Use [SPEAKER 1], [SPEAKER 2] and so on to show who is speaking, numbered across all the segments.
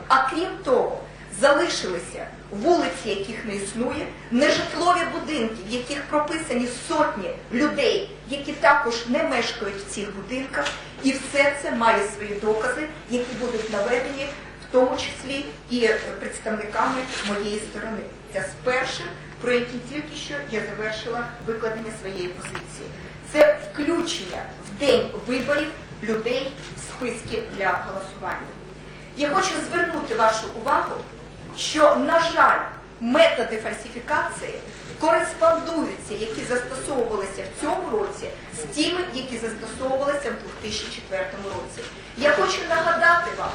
[SPEAKER 1] А крім того, залишилися вулиці, яких не існує, нежитлові будинки, в яких прописані сотні людей, які також не мешкають в цих будинках. І все це має свої докази, які будуть наведені, в тому числі і представниками моєї сторони. Це з першим, про які тільки що я завершила викладення своєї позиції. Це включення в день виборів людей в списки для голосування. Я хочу звернути вашу увагу, що, на жаль, методи фальсифікації кореспондуються, які застосовувалися в цьому році, з тими, які застосовувалися в 2004 році. Я хочу нагадати вам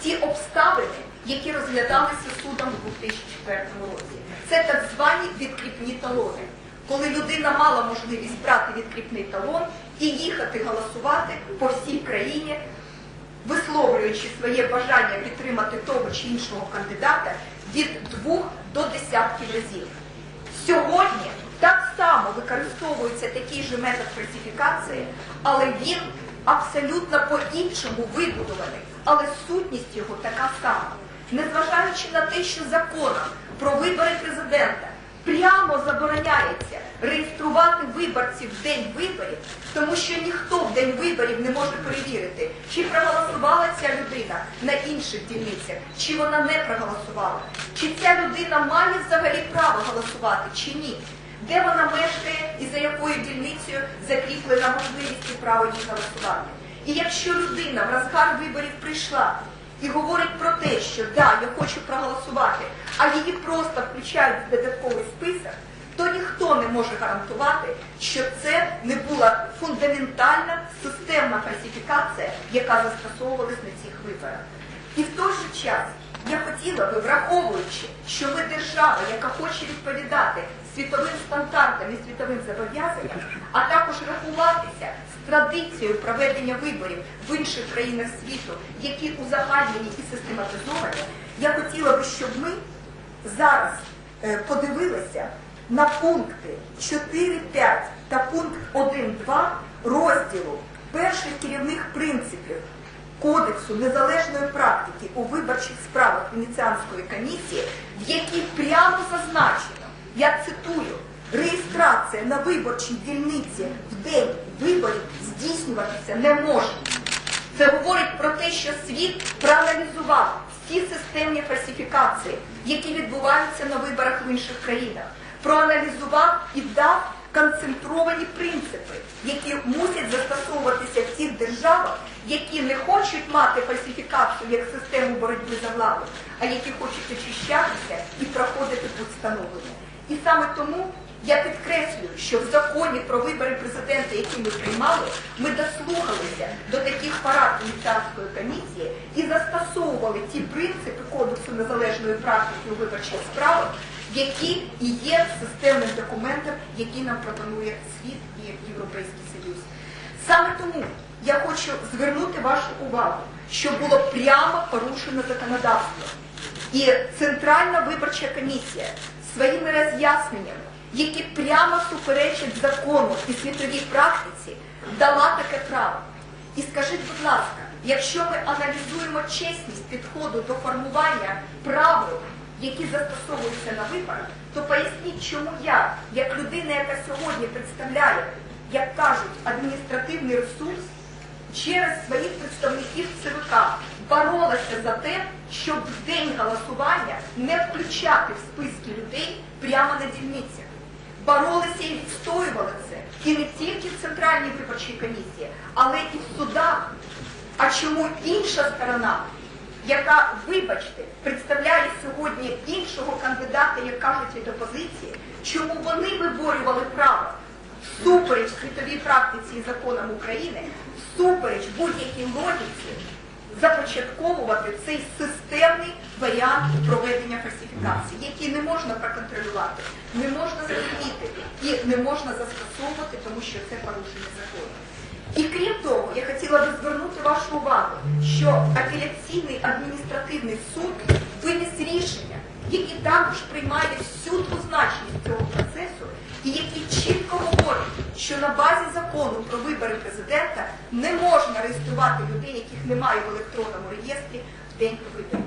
[SPEAKER 1] ті обставини, які розглядалися судом у 2004 році. Це так звані відкріпні талони. Коли людина мала можливість брати відкріпний талон і їхати голосувати по всій країні, висловлюючи своє бажання підтримати того чи іншого кандидата від 2 до десятків разів. Сьогодні так само використовується такий же метод фальсифікації, але він абсолютно по-іншому вибудований. Але сутність його така сама. Незважаючи на те, що законом про вибори президента прямо забороняється реєструвати виборців в день виборів, тому що ніхто в день виборів не може перевірити, чи проголосувала ця людина на інших дільницях, чи вона не проголосувала, чи ця людина має взагалі право голосувати, чи ні, де вона мешкає і за якою дільницею закріплена можливість і право їй голосувати. І якщо людина в розгар виборів прийшла і говорить про те, що да, я хочу проголосувати, а її просто включають в додатковий список, то ніхто не може гарантувати, що це не була фундаментальна системна фальсифікація, яка застосовувалась на цих виборах. І в той же час я хотіла би, враховуючи, що ми держава, яка хоче відповідати світовим стандартам і світовим зобов'язанням, а також рахуватися з традицією проведення виборів в інших країнах світу, які узагальнені і систематизовані, я хотіла би, щоб ми зараз подивилися на пункти 4.5 та пункт 1.2 розділу перших керівних принципів Кодексу незалежної практики у виборчих справах Венеціанської комісії, в якій прямо зазначено, я цитую, реєстрація на виборчій дільниці в день виборів здійснюватися не може. Це говорить про те, що світ проаналізував всі системні фальсифікації, які відбуваються на виборах в інших країнах, проаналізував і дав концентровані принципи, які мусять застосовуватися в тих державах, які не хочуть мати фальсифікацію як систему боротьби за владу, а які хочуть очищатися і проходити путь встановлення. І саме тому я підкреслюю, що в законі про вибори президента, які ми приймали, ми дослухалися до таких порад Венеціанської комісії і застосовували ті принципи Кодексу незалежної практики у виборчих справах, які і є системним документом, який нам пропонує світ і Європейський Союз. Саме тому я хочу звернути вашу увагу, що було прямо порушено законодавство. І Центральна виборча комісія своїми роз'ясненнями, які прямо суперечать закону і світовій практиці, дала таке право. І скажіть, будь ласка, якщо ми аналізуємо чесність підходу до формування правил, які застосовуються на виборах, то поясніть, чому я, як людина, яка сьогодні представляє, як кажуть, адміністративний ресурс, через своїх представників ЦВК боролася за те, щоб в день голосування не включати в списки людей прямо на дільницях. Боролися і відстоювали це. І не тільки в Центральній виборчій комісії, але і в судах. А чому інша сторона, яка, вибачте, представляє сьогодні іншого кандидата, як кажуть, від опозиції, чому вони виборювали право всупереч світовій практиці і законам України, всупереч будь-якій логіці, започатковувати цей системний варіант проведення фальсифікації, який не можна проконтролювати, не можна зрозуміти і не можна застосовувати, тому що це порушення закону. І крім того, я хотіла би звернути вашу увагу, що апеляційний адміністративний суд виніс рішення, який також приймає всю двозначність цього процесу і який чітко говорить, що на базі закону про вибори президента не можна реєструвати людей, яких немає в електронному реєстрі в день виборів.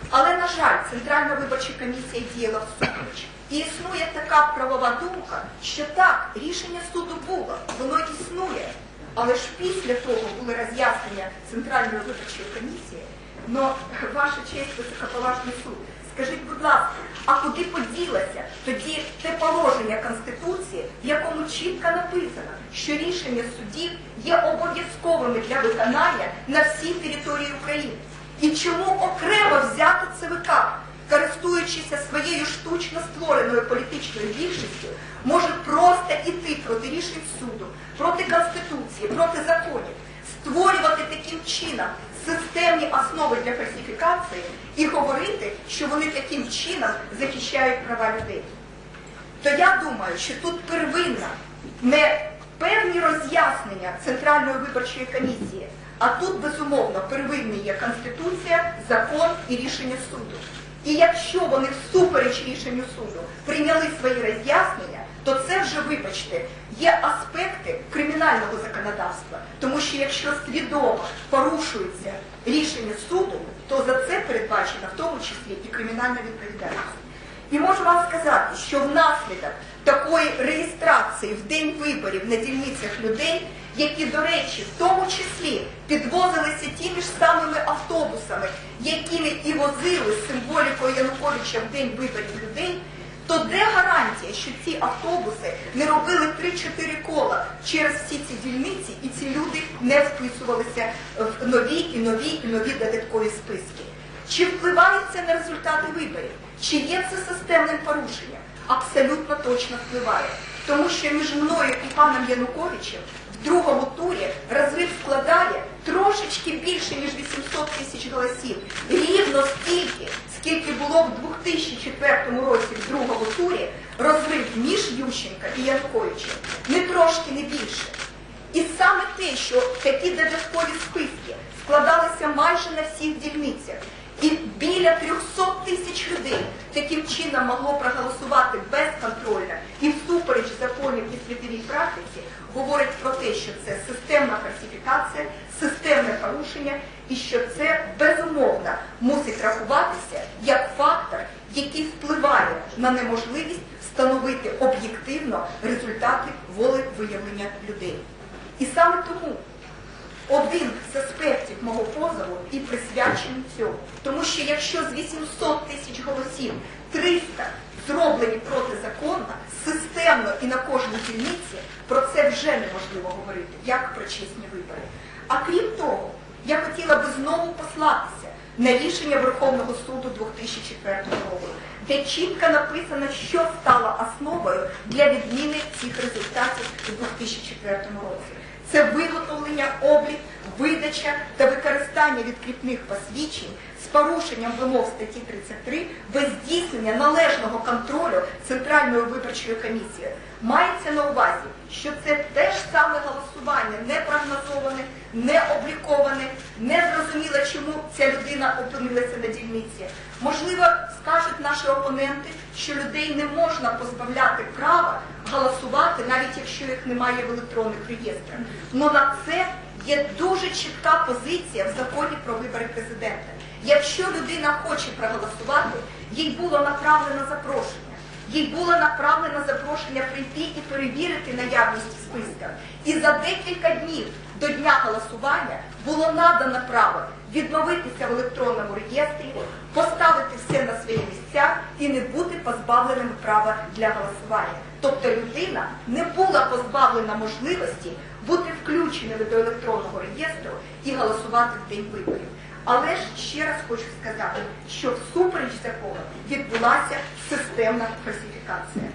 [SPEAKER 1] Але, на жаль, Центральна виборча комісія діяла всупереч. І існує така правова думка, що так, рішення суду було, воно існує. Але ж після того були роз'яснення Центральної виборчої комісії. Но, ваша честь, високоповажний суд, скажіть, будь ласка, а куди поділося тоді те положення Конституції, в якому чітко написано, що рішення судів є обов'язковими для виконання на всій території України? І чому окремо взято ЦВК, користуючися своєю штучно створеною політичною більшістю, може просто йти проти рішень суду, проти Конституції, проти законів, створювати таким чином системні основи для фальсифікації і говорити, що вони таким чином захищають права людей? То я думаю, що тут первинна не певні роз'яснення Центральної виборчої комісії, а тут, безумовно, первинні є Конституція, закон і рішення суду. І якщо вони всупереч рішенню суду прийняли свої роз'яснення, то це вже, вибачте, є аспекти кримінального законодавства. Тому що якщо свідомо порушується рішення суду, то за це передбачена в тому числі і кримінальна відповідальність. І можу вам сказати, що внаслідок такої реєстрації в день виборів на дільницях людей, які, до речі, в тому числі підвозилися тими ж самими автобусами, якими і возили з символікою Януковича в день виборів людей, то де гарантія, що ці автобуси не робили 3-4 кола через всі ці дільниці, і ці люди не вписувалися в нові додаткові списки? Чи впливає це на результати виборів? Чи є це системним порушенням? Абсолютно точно впливає. Тому що між мною і паном Януковичем в другому турі розрив складає трошечки більше, ніж 800 тисяч голосів. Рівно стільки, скільки було в 2004 році в другому турі розрив між Ющенка і Януковичем. Не трошки, не більше. І саме те, що такі додаткові списки складалися майже на всіх дільницях, і біля 300 тисяч людей таким чином могло проголосувати безконтрольно і всупереч законів і світовій практиці, говорить про те, що це системна фальсифікація, системне порушення і що це безумовно мусить рахуватися як фактор, який впливає на неможливість встановити об'єктивно результати волевиявлення людей. І саме тому один з аспектів мого позову і присвячений цьому. Тому що якщо з 800 тисяч голосів 300 зроблені протизаконно, системно і на кожній дільниці, про це вже неможливо говорити, як про чесні вибори. А крім того, я хотіла би знову послатися на рішення Верховного суду 2004 року, де чітко написано, що стало основою для відміни цих результатів у 2004 році. Це виготовлення, облік, видача та використання відкріпних посвідчень з порушенням вимог статті 33 без здійснення належного контролю Центральною виборчою комісією. Мається на увазі, що це те ж саме голосування не прогнозоване, не обліковане, не зрозуміло, чому ця людина опинилася на дільниці. Можливо, скажуть наші опоненти, що людей не можна позбавляти права голосувати, навіть якщо їх немає в електронних реєстрах. Но на це є дуже чітка позиція в законі про вибори президента. Якщо людина хоче проголосувати, їй було направлено запрошення. Їй було направлено запрошення прийти і перевірити наявність в списках. І за декілька днів до дня голосування було надано право відновитися в електронному реєстрі, поставити все на свої місця і не бути позбавленим права для голосування. Тобто людина не була позбавлена можливості бути включеною до електронного реєстру і голосувати в день виборів. Але ж ще раз хочу сказати, що всупереч закону відбулася системна фальсифікація.